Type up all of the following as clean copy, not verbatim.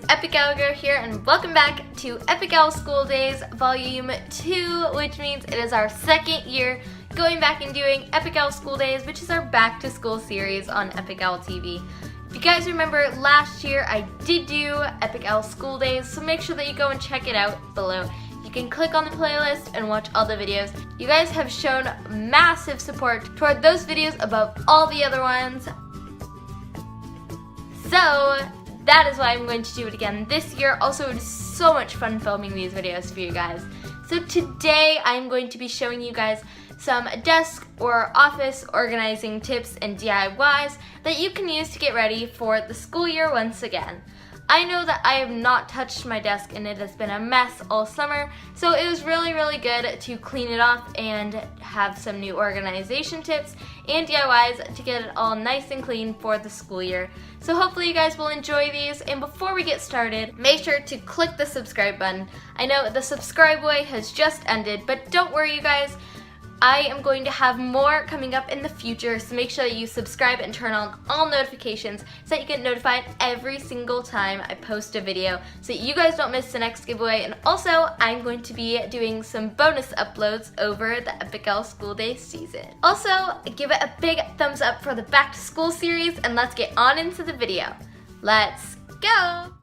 Epic Owl Girl here, and welcome back to Epic Owl School Days Volume 2, which means it is our second year going back and doing Epic Owl School Days, which is our back to school series on Epic Owl TV. If you guys remember last year, I did do Epic Owl School Days, so make sure that you go and check it out below. You can click on the playlist and watch all the videos. You guys have shown massive support toward those videos above all the other ones. So that is why I'm going to do it again this year. Also, it is so much fun filming these videos for you guys. So today I'm going to be showing you guys some desk or office organizing tips and DIYs that you can use to get ready for the school year once again. I know that I have not touched my desk and it has been a mess all summer, so it was really good to clean it off and have some new organization tips and DIYs to get it all nice and clean for the school year. So hopefully you guys will enjoy these, and before we get started, make sure to click the subscribe button. I know the subscribe way has just ended, but don't worry you guys, I am going to have more coming up in the future, so make sure that you subscribe and turn on all notifications so that you get notified every single time I post a video so that you guys don't miss the next giveaway. And also, I'm going to be doing some bonus uploads over the Epic Owl School Day season. Also, give it a big thumbs up for the Back to School series, and let's get on into the video. Let's go!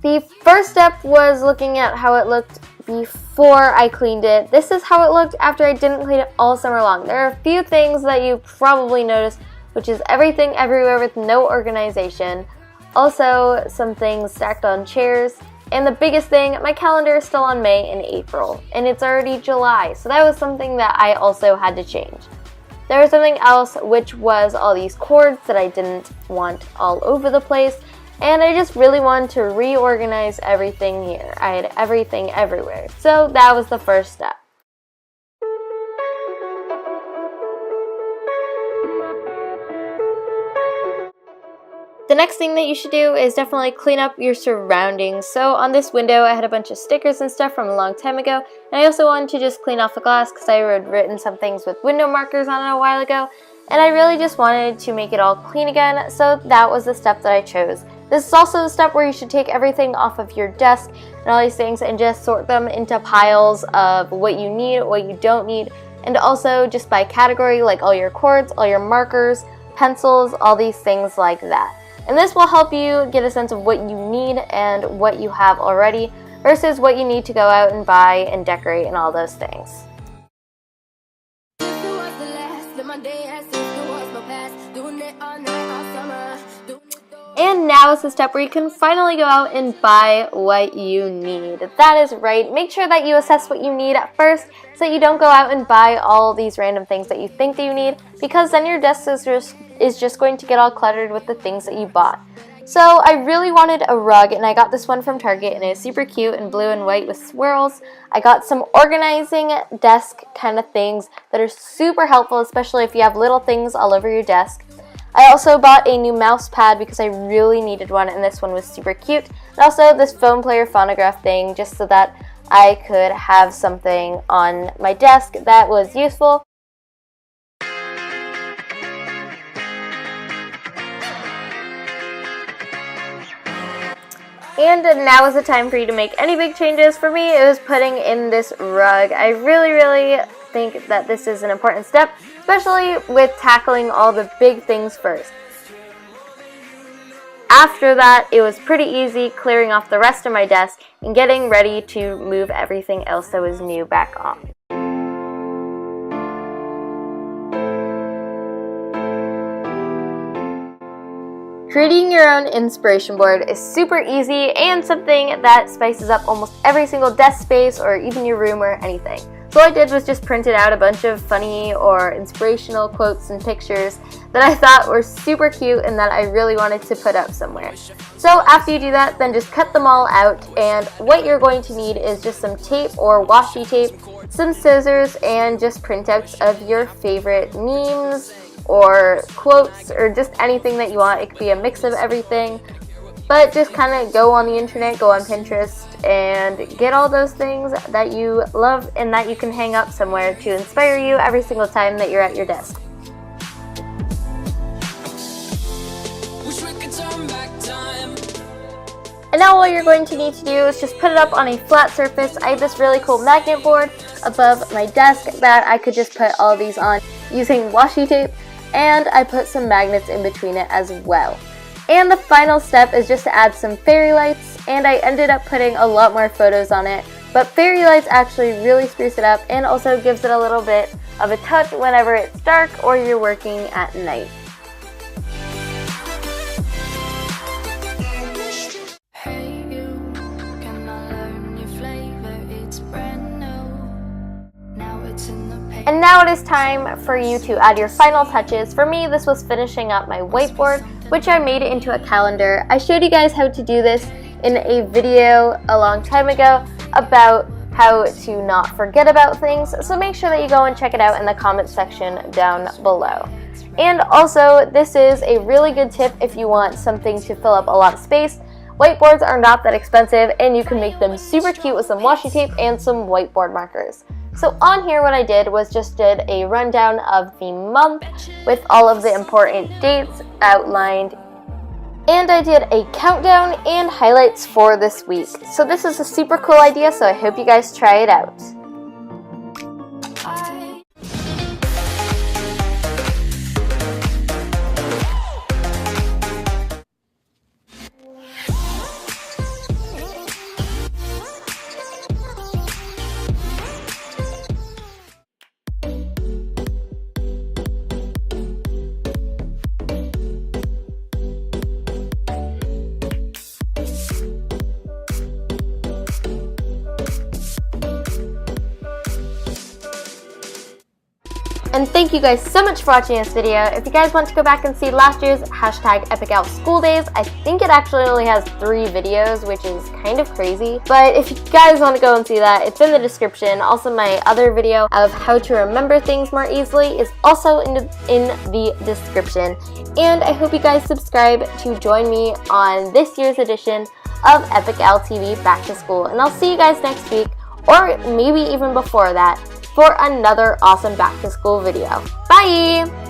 The first step was looking at how it looked before I cleaned it. This is how it looked after I didn't clean it all summer long. There are a few things that you probably noticed, which is everything everywhere with no organization. Also, some things stacked on chairs. And the biggest thing, my calendar is still on May and April, and it's already July, so that was something that I also had to change. There was something else, which was all these cords that I didn't want all over the place. And I just really wanted to reorganize everything here. I had everything everywhere. So that was the first step. The next thing that you should do is definitely clean up your surroundings. So on this window, I had a bunch of stickers and stuff from a long time ago. And I also wanted to just clean off the glass because I had written some things with window markers on it a while ago. And I really just wanted to make it all clean again. So that was the step that I chose. This is also the step where you should take everything off of your desk and all these things and just sort them into piles of what you need, what you don't need, and also just by category, like all your cords, all your markers, pencils, all these things like that. And this will help you get a sense of what you need and what you have already versus what you need to go out and buy and decorate and all those things. And now is the step where you can finally go out and buy what you need. That is right. Make sure that you assess what you need at first so that you don't go out and buy all these random things that you think that you need, because then your desk is just going to get all cluttered with the things that you bought. So I really wanted a rug, and I got this one from Target, and it is super cute and blue and white with swirls. I got some organizing desk kind of things that are super helpful, especially if you have little things all over your desk. I also bought a new mouse pad because I really needed one, and this one was super cute. And also this phone player phonograph thing, just so that I could have something on my desk that was useful. And now is the time for you to make any big changes. For me, it was putting in this rug. I really think that this is an important step, especially with tackling all the big things first. After that, it was pretty easy clearing off the rest of my desk and getting ready to move everything else that was new back on. Creating your own inspiration board is super easy and something that spices up almost every single desk space or even your room or anything. So all I did was just printed out a bunch of funny or inspirational quotes and pictures that I thought were super cute and that I really wanted to put up somewhere. So after you do that, then just cut them all out, and what you're going to need is just some tape or washi tape, some scissors, and just printouts of your favorite memes or quotes or just anything that you want. It could be a mix of everything. But just kind of go on the internet, go on Pinterest, and get all those things that you love and that you can hang up somewhere to inspire you every single time that you're at your desk. now all you're going to need to do is just put it up on a flat surface. I have this really cool magnet board above my desk that I could just put all of these on using washi tape, and I put some magnets in between it as well. And the final step is just to add some fairy lights, and I ended up putting a lot more photos on it, but fairy lights actually really spruce it up and also gives it a little bit of a touch whenever it's dark or you're working at night. And now it is time for you to add your final touches. For me, this was finishing up my whiteboard, which I made it into a calendar. I showed you guys how to do this in a video a long time ago about how to not forget about things, so make sure that you go and check it out in the comment section down below. And also, this is a really good tip if you want something to fill up a lot of space. Whiteboards are not that expensive, and you can make them super cute with some washi tape and some whiteboard markers. So on here, what I did was just did a rundown of the month with all of the important dates outlined, and I did a countdown and highlights for this week. So this is a super cool idea, so I hope you guys try it out. And thank you guys so much for watching this video. If you guys want to go back and see last year's #EpicOut School Days, I think it actually only has 3 videos, which is kind of crazy. But if you guys want to go and see that, it's in the description. Also, my other video of how to remember things more easily is also in the description. And I hope you guys subscribe to join me on this year's edition of EpicOut TV Back to School. And I'll see you guys next week, or maybe even before that, for another awesome back to school video. Bye!